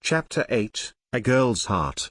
Chapter 8, A Girl's Heart.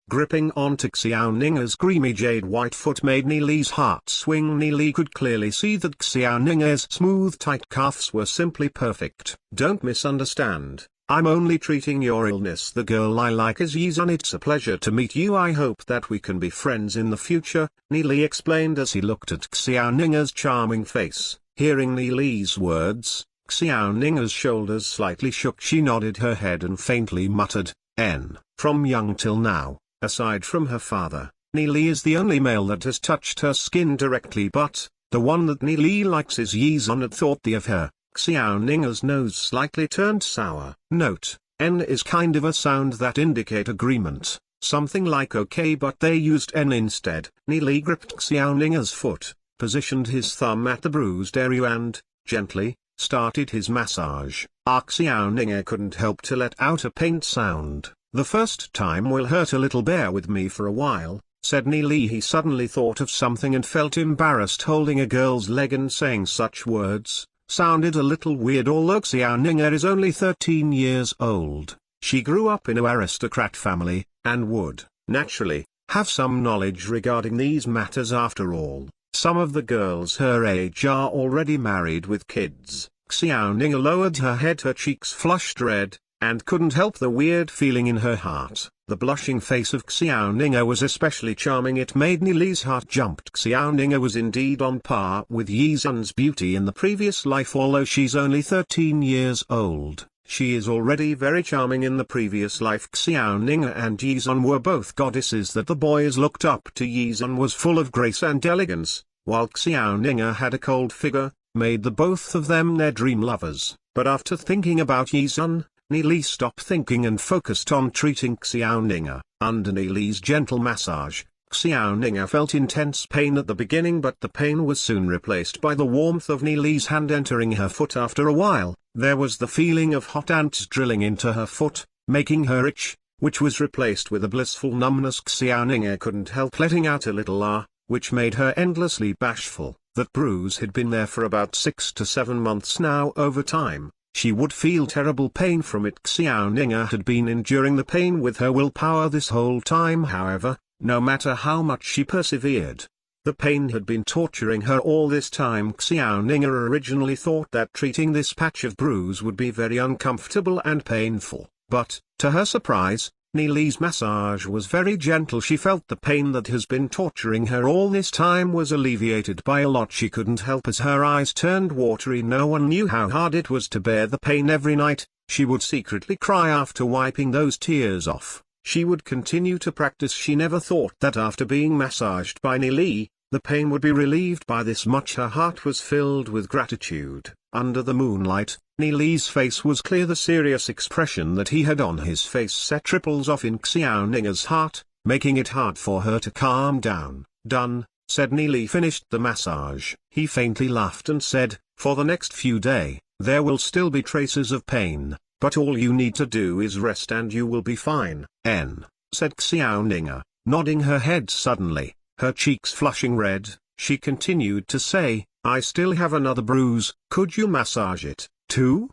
Gripping onto Xiaoninger's creamy jade white foot made Nie Li's heart swing. Nie Li could clearly see that Xiaoninger's smooth tight calves were simply perfect. Don't misunderstand, I'm only treating your illness. The girl I like is Yuusha. It's a pleasure to meet you. I hope that we can be friends in the future, Nie Li explained as he looked at Xiaoninger's charming face. Hearing Nie Li's words, Xiaoninger's shoulders slightly shook. She nodded her head and faintly muttered, N. From young till now, aside from her father, Nie Li is the only male that has touched her skin directly, but the one that Nie Li likes is Yuusha. Had thought the of her. Xiaoninger's nose slightly turned sour. Note, N is kind of a sound that indicate agreement, something like okay, but they used N instead. Nie Li gripped Xiaoninger's foot, positioned his thumb at the bruised area and, gently, started his massage. Xiaoninger couldn't help to let out a pained sound. The first time will hurt a little, bear with me for a while, said Nie Li. He suddenly thought of something and felt embarrassed holding a girl's leg and saying such words. Sounded a little weird. Although Xiaoninger is only 13 years old, she grew up in an aristocrat family, and would, naturally, have some knowledge regarding these matters. After all, some of the girls her age are already married with kids. Xiaoninger lowered her head, her cheeks flushed red, and couldn't help the weird feeling in her heart. The blushing face of Xiaoninger was especially charming. It made Nie Li's heart jump. Xiaoninger was indeed on par with Yuusha's beauty in the previous life. Although she's only 13 years old, she is already very charming in the previous life. Xiaoninger and Yuusha were both goddesses that the boys looked up to. Yuusha was full of grace and elegance, while Xiaoninger had a cold figure, made the both of them their dream lovers. But after thinking about Yuusha, Nie Li stopped thinking and focused on treating Xiaoninger. Under Nie Li's gentle massage, Xiaoninger felt intense pain at the beginning, but the pain was soon replaced by the warmth of Nie Li's hand entering her foot. After a while, there was the feeling of hot ants drilling into her foot, making her itch, which was replaced with a blissful numbness. Xiaoninger couldn't help letting out a little ah, which made her endlessly bashful. That bruise had been there for about 6 to 7 months now. Over time, she would feel terrible pain from it. Xiaoninger had been enduring the pain with her willpower this whole time. However, no matter how much she persevered, the pain had been torturing her all this time. Xiaoninger originally thought that treating this patch of bruise would be very uncomfortable and painful, but, to her surprise, Nie Li's massage was very gentle. She felt the pain that has been torturing her all this time was alleviated by a lot. She couldn't help as her eyes turned watery. No one knew how hard it was to bear the pain. Every night, she would secretly cry after wiping those tears off. She would continue to practice. She never thought that after being massaged by Nie Li, the pain would be relieved by this much. Her heart was filled with gratitude. Under the moonlight, Nie Li's face was clear. The serious expression that he had on his face set ripples off in Xiaoninger's heart, making it hard for her to calm down. Done, said Nie Li. Finished the massage. He faintly laughed and said, for the next few days, there will still be traces of pain, but all you need to do is rest and you will be fine. N, said Xiaoninger, nodding her head suddenly, her cheeks flushing red. She continued to say, I still have another bruise. Could you massage it, too?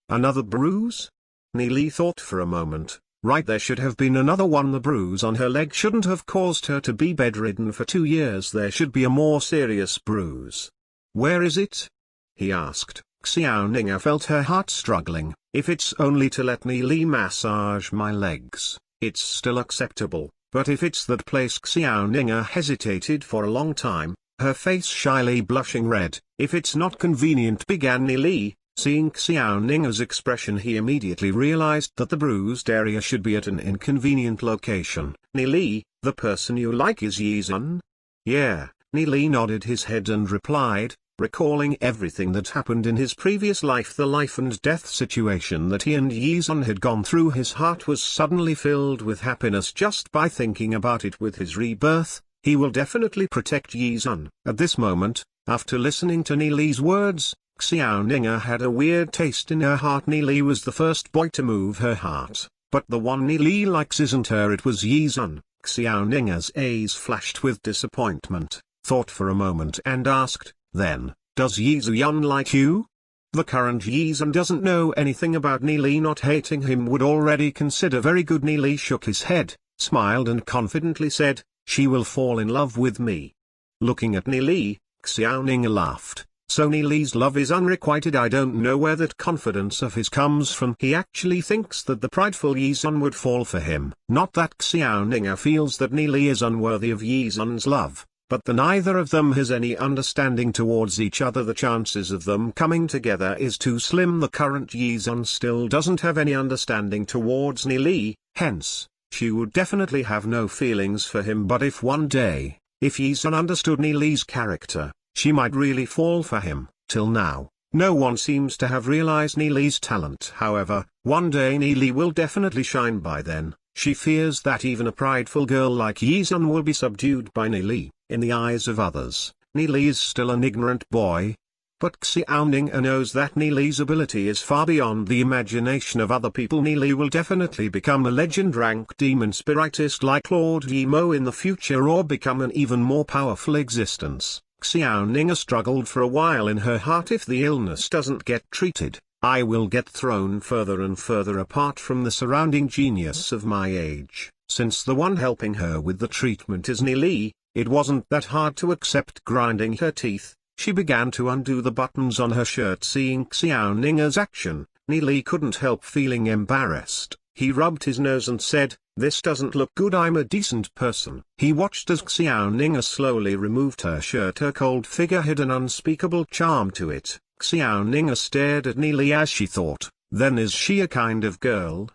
Another bruise? Nie Li thought for a moment. Right, there should have been another one. The bruise on her leg shouldn't have caused her to be bedridden for 2 years. There should be a more serious bruise. Where is it? He asked. Xiaoninger felt her heart struggling. If it's only to let Nie Li massage my legs, it's still acceptable, but if it's that place. Xiaoninger hesitated for a long time, her face shyly blushing red. If it's not convenient, began Nie Li. Seeing Xiaoninger's expression, he immediately realized that the bruised area should be at an inconvenient location. Nie Li, the person you like is Yuusha? Yeah, Nie Li nodded his head and replied, recalling everything that happened in his previous life, the life and death situation that he and Yuusha had gone through. His heart was suddenly filled with happiness just by thinking about it. With his rebirth, he will definitely protect Yuusha. At this moment, after listening to Nie Li's words, Xiaoninger had a weird taste in her heart. Nie Li was the first boy to move her heart, but the one Nie Li likes isn't her, it was Yuusha. Xiaoninger's eyes flashed with disappointment, thought for a moment and asked, then, does Yuusha like you? The current Yizun doesn't know anything about Nie Li not hating him would already consider very good. Nie Li shook his head, smiled and confidently said, "She will fall in love with me." Looking at Nie Li, Xiaoning laughed. So Nie Li's love is unrequited. I don't know where that confidence of his comes from. He actually thinks that the prideful Yizun would fall for him. Not that Xiaoning feels that Nie Li is unworthy of Yizun's love, but that neither of them has any understanding towards each other. The chances of them coming together is too slim. The current Yizun still doesn't have any understanding towards Nie Li, hence, she would definitely have no feelings for him. But if one day, if Yizun understood Nie Li's character, she might really fall for him. Till now, no one seems to have realized Nie Li's talent. However, one day Nie Li will definitely shine. By then, she fears that even a prideful girl like Yizun will be subdued by Nie Li. In the eyes of others, Nie Li is still an ignorant boy. But Xiaoning knows that Nie Li's ability is far beyond the imagination of other people. Nie Li will definitely become a legend-rank demon spiritist like Lord Yimo in the future, or become an even more powerful existence. Xiaoning struggled for a while in her heart. If the illness doesn't get treated, I will get thrown further and further apart from the surrounding genius of my age. Since the one helping her with the treatment is Nie Li, it wasn't that hard to accept. Grinding her teeth, she began to undo the buttons on her shirt. Seeing Xiaoning's action, Nie Li couldn't help feeling embarrassed. He rubbed his nose and said, "This doesn't look good. I'm a decent person." He watched as Xiaoning slowly removed her shirt. Her cold figure had an unspeakable charm to it. Xiaoning stared at Nie Li as she thought, then is she a kind of girl?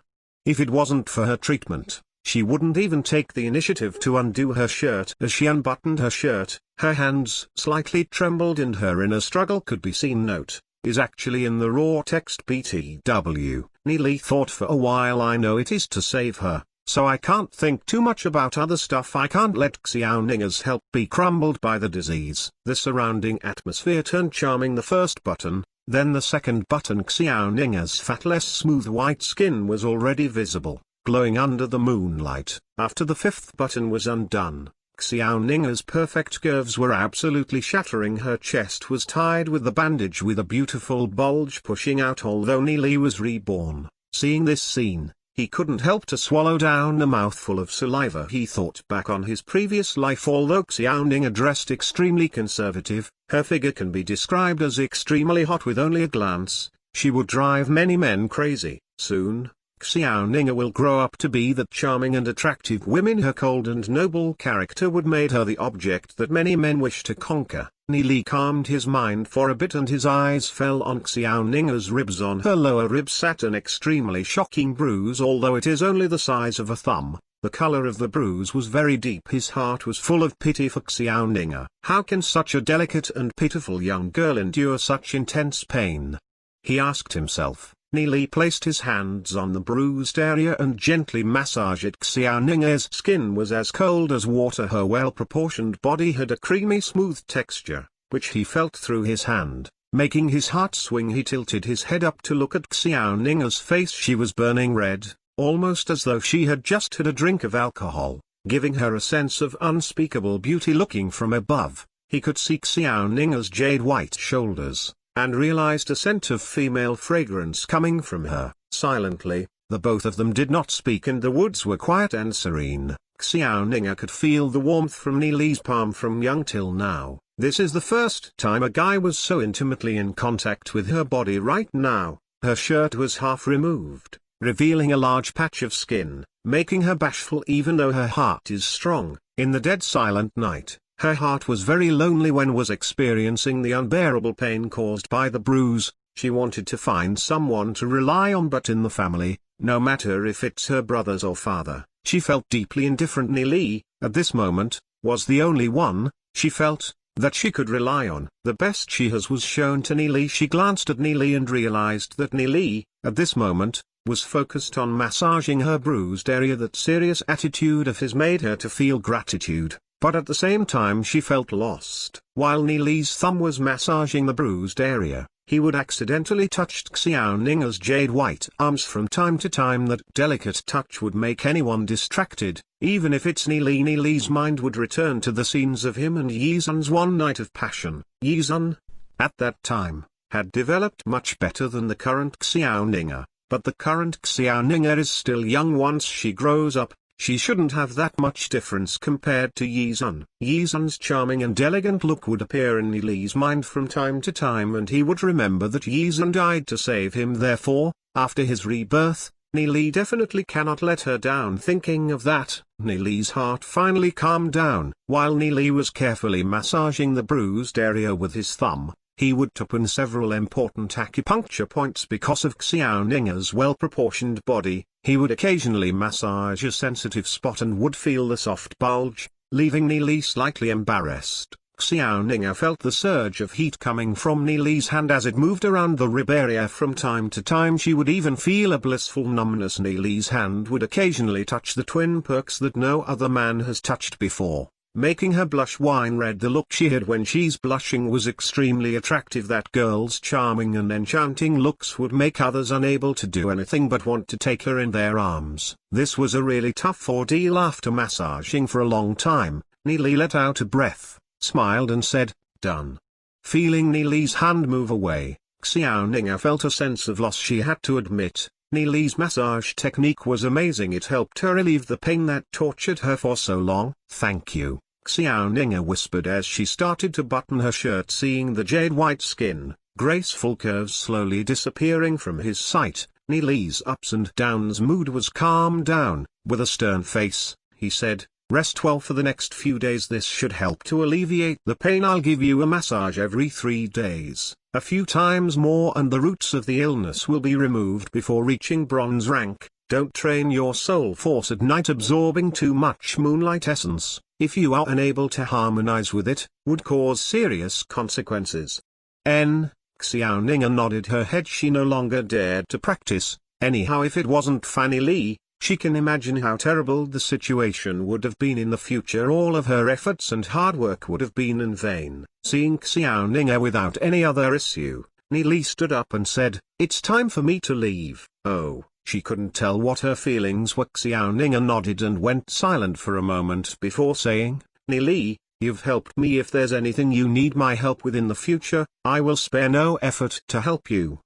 If it wasn't for her treatment, she wouldn't even take the initiative to undo her shirt. As she unbuttoned her shirt, her hands slightly trembled and her inner struggle could be seen. Note is actually in the raw text. BTW. Nie Li thought for a while, I know it is to save her, so I can't think too much about other stuff. I can't let Xiaoning's help be crumbled by the disease. The surrounding atmosphere turned charming. The first button, then the second button. Xiaoning's fatless smooth white skin was already visible, glowing under the moonlight. After the fifth button was undone, Xiaoning's perfect curves were absolutely shattering. Her chest was tied with the bandage with a beautiful bulge pushing out. Although Nie Li was reborn, seeing this scene, he couldn't help to swallow down a mouthful of saliva. He thought back on his previous life. Although Xiaoning dressed extremely conservative, her figure can be described as extremely hot. With only a glance, she would drive many men crazy. Soon, Xiaoning will grow up to be that charming and attractive woman. Her cold and noble character would make her the object that many men wish to conquer. Nie Li calmed his mind for a bit and his eyes fell on Xiaoning's ribs. On her lower rib sat an extremely shocking bruise. Although it is only the size of a thumb, the color of the bruise was very deep. His heart was full of pity for Xiaoning. How can such a delicate and pitiful young girl endure such intense pain? He asked himself. Nie Li placed his hands on the bruised area and gently massaged it. Xiaoning's skin was as cold as water. Her well-proportioned body had a creamy smooth texture, which he felt through his hand, making his heart swing. He tilted his head up to look at Xiaoning's face. She was burning red, almost as though she had just had a drink of alcohol, giving her a sense of unspeakable beauty. Looking from above, he could see Xiaoning's jade white shoulders, and realized a scent of female fragrance coming from her. Silently, the both of them did not speak and the woods were quiet and serene. Xiaoning could feel the warmth from Nie Li's palm from young till now. This is the first time a guy was so intimately in contact with her body. Right now, her shirt was half removed, revealing a large patch of skin, making her bashful even though her heart is strong. In the dead silent night, her heart was very lonely when was experiencing the unbearable pain caused by the bruise. She wanted to find someone to rely on, but in the family, no matter if it's her brothers or father, she felt deeply indifferent. Nie Li, at this moment, was the only one, she felt, that she could rely on. The best she has was shown to Nie Li. She glanced at Nie Li and realized that Nie Li, at this moment, was focused on massaging her bruised area. That serious attitude of his made her to feel gratitude. But at the same time she felt lost. While Nie Li's thumb was massaging the bruised area, he would accidentally touch Xiaoning's jade white arms from time to time. That delicate touch would make anyone distracted, even if it's Nie Li. Nie Li's mind would return to the scenes of him and Yizun's one night of passion. Yizun? At that time, had developed much better than the current Xiaoninga, but the current Xiaoninga is still young. Once she grows up, she shouldn't have that much difference compared to Yizun. Yizun's charming and elegant look would appear in Nie Li's mind from time to time, and he would remember that Yizun died to save him. Therefore, after his rebirth, Nie Li definitely cannot let her down. Thinking of that, Nie Li's heart finally calmed down. While Nie Li was carefully massaging the bruised area with his thumb, he would tap on several important acupuncture points. Because of Xiaoninga's well-proportioned body, he would occasionally massage a sensitive spot and would feel the soft bulge, leaving Nie Li slightly embarrassed. Xiaoninga felt the surge of heat coming from Nie Li's hand as it moved around the rib area. From time to time she would even feel a blissful numbness. Nie Li's hand would occasionally touch the twin perks that no other man has touched before, making her blush wine red. The look she had when she's blushing was extremely attractive. That girl's charming and enchanting looks would make others unable to do anything but want to take her in their arms. This was a really tough ordeal. After massaging for a long time, Nie Li let out a breath, smiled and said, "Done." Feeling Nie Li's hand move away, Xiaoninga felt a sense of loss. She had to admit, Nie Li's massage technique was amazing. It helped her relieve the pain that tortured her for so long. "Thank you," Xiaoninga whispered as she started to button her shirt. Seeing the jade-white skin, graceful curves slowly disappearing from his sight, Nie Li's ups and downs mood was calmed down. With a stern face, he said, "Rest well for the next few days. This should help to alleviate the pain. I'll give you a massage every 3 days, a few times more, and the roots of the illness will be removed before reaching bronze rank. Don't train your soul force at night absorbing too much moonlight essence. If you are unable to harmonize with it, would cause serious consequences." Xiaoninga nodded her head. She no longer dared to practice. Anyhow, if it wasn't for Nie Li, she can imagine how terrible the situation would have been in the future. All of her efforts and hard work would have been in vain. Seeing Xiaoninga without any other issue, Nie Li stood up and said, "It's time for me to leave." Oh, she couldn't tell what her feelings were. Xiaoninga nodded and went silent for a moment before saying, "Nie Li, you've helped me. If there's anything you need my help with in the future, I will spare no effort to help you."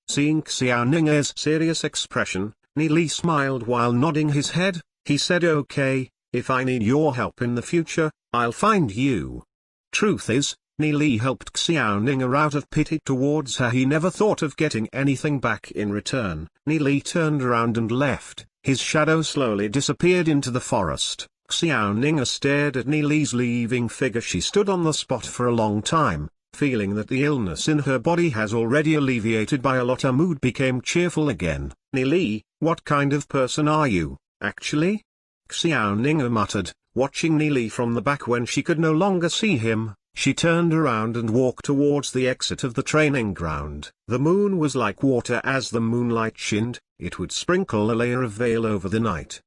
Seeing Xiaoninga's serious expression, Nie Li smiled while nodding his head. He said, "Okay, if I need your help in the future, I'll find you." Truth is, Nie Li helped Xiaoninga out of pity towards her. He never thought of getting anything back in return. Nie Li turned around and left. His shadow slowly disappeared into the forest. Xiaoninga stared at Nie Li's leaving figure. She stood on the spot for a long time, feeling that the illness in her body has already alleviated by a lot. Her mood became cheerful again. "Nie Li, what kind of person are you, actually?" Xiaoninga muttered, watching Nie Li from the back. When she could no longer see him, she turned around and walked towards the exit of the training ground. The moon was like water. As the moonlight shinned, it would sprinkle a layer of veil over the night.